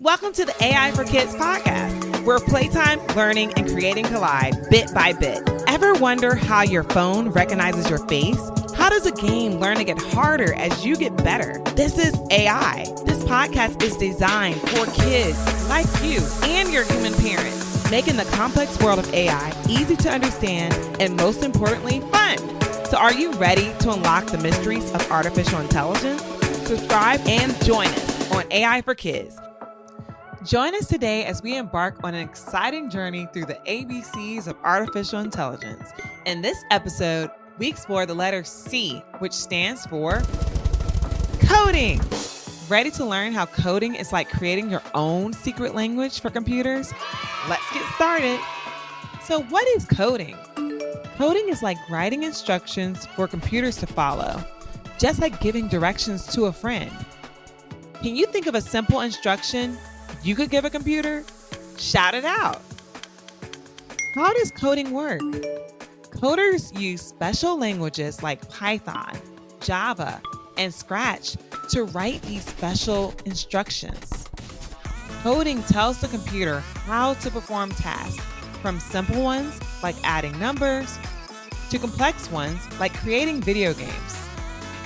Welcome to the AI for Kids podcast, where playtime, learning, and creating collide bit by bit. Ever wonder how your phone recognizes your face? How does a game learn to get harder as you get better? This is AI. This podcast is designed for kids like you and your human parents, making the complex world of AI easy to understand and, most importantly, fun. So are you ready to unlock the mysteries of artificial intelligence? Subscribe and join us on AI for Kids. Join us today as we embark on an exciting journey through the ABCs of artificial intelligence. In this episode, we explore the letter C, which stands for coding. Ready to learn how coding is like creating your own secret language for computers? Let's get started. So what is coding? Coding is like writing instructions for computers to follow, just like giving directions to a friend. Can you think of a simple instruction you could give a computer? Shout it out. How does coding work? Coders use special languages like Python, Java, and Scratch to write these special instructions. Coding tells the computer how to perform tasks, from simple ones like adding numbers to complex ones like creating video games.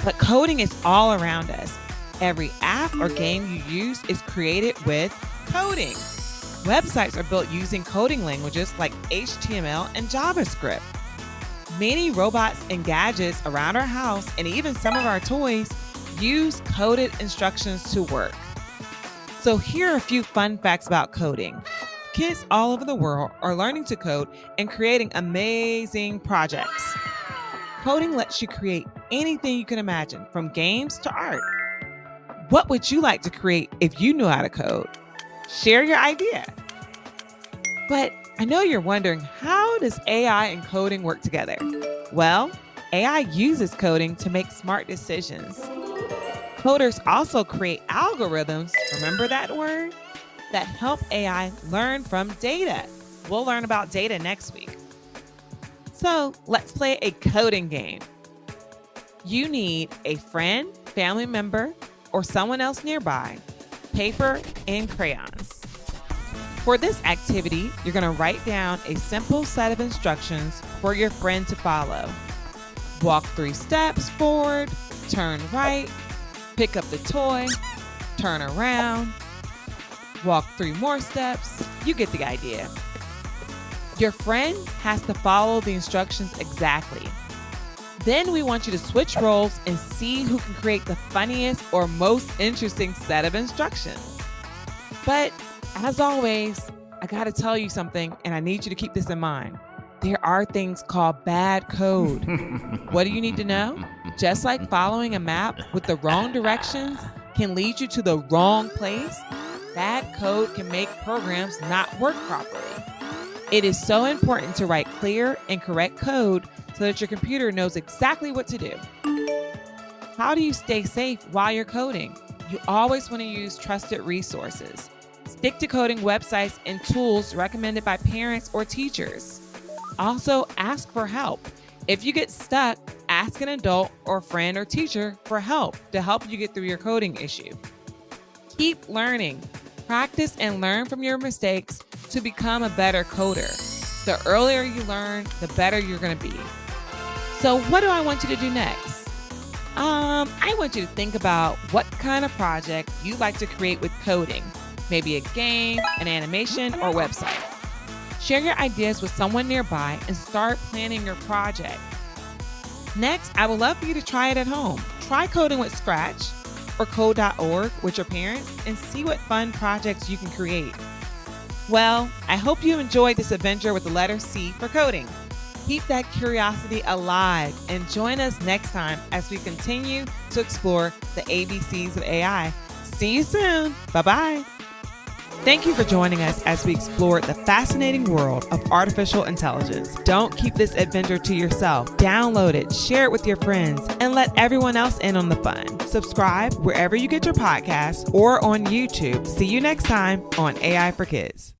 But coding is all around us. Every app or game you use is created with coding. Websites are built using coding languages like HTML and JavaScript. Many robots and gadgets around our house and even some of our toys use coded instructions to work. So here are a few fun facts about coding. Kids all over the world are learning to code and creating amazing projects. Coding lets you create anything you can imagine, from games to art. What would you like to create if you knew how to code? Share your idea. But I know you're wondering, how does AI and coding work together? Well, AI uses coding to make smart decisions. Coders also create algorithms, remember that word? That help AI learn from data. We'll learn about data next week. So let's play a coding game. You need a friend, family member, or someone else nearby, paper, and crayons. For this activity, you're going to write down a simple set of instructions for your friend to follow. Walk 3 steps forward, turn right, pick up the toy, turn around, walk 3 more steps. You get the idea. Your friend has to follow the instructions exactly. Then we want you to switch roles and see who can create the funniest or most interesting set of instructions. But as always, I gotta tell you something, and I need you to keep this in mind. There are things called bad code. What do you need to know? Just like following a map with the wrong directions can lead you to the wrong place, bad code can make programs not work properly. It is so important to write clear and correct code so that your computer knows exactly what to do. How do you stay safe while you're coding? You always want to use trusted resources. Stick to coding websites and tools recommended by parents or teachers. Also, ask for help. If you get stuck, ask an adult or friend or teacher for help to help you get through your coding issue. Keep learning. Practice and learn from your mistakes to become a better coder. The earlier you learn, the better you're going to be. So what do I want you to do next? I want you to think about what kind of project you'd like to create with coding. Maybe a game, an animation, or website. Share your ideas with someone nearby and start planning your project. Next, I would love for you to try it at home. Try coding with Scratch or code.org with your parents and see what fun projects you can create. Well, I hope you enjoyed this adventure with the letter C for coding. Keep that curiosity alive and join us next time as we continue to explore the ABCs of AI. See you soon. Bye-bye. Thank you for joining us as we explored the fascinating world of artificial intelligence. Don't keep this adventure to yourself. Download it, share it with your friends, and let everyone else in on the fun. Subscribe wherever you get your podcasts or on YouTube. See you next time on AI for Kids.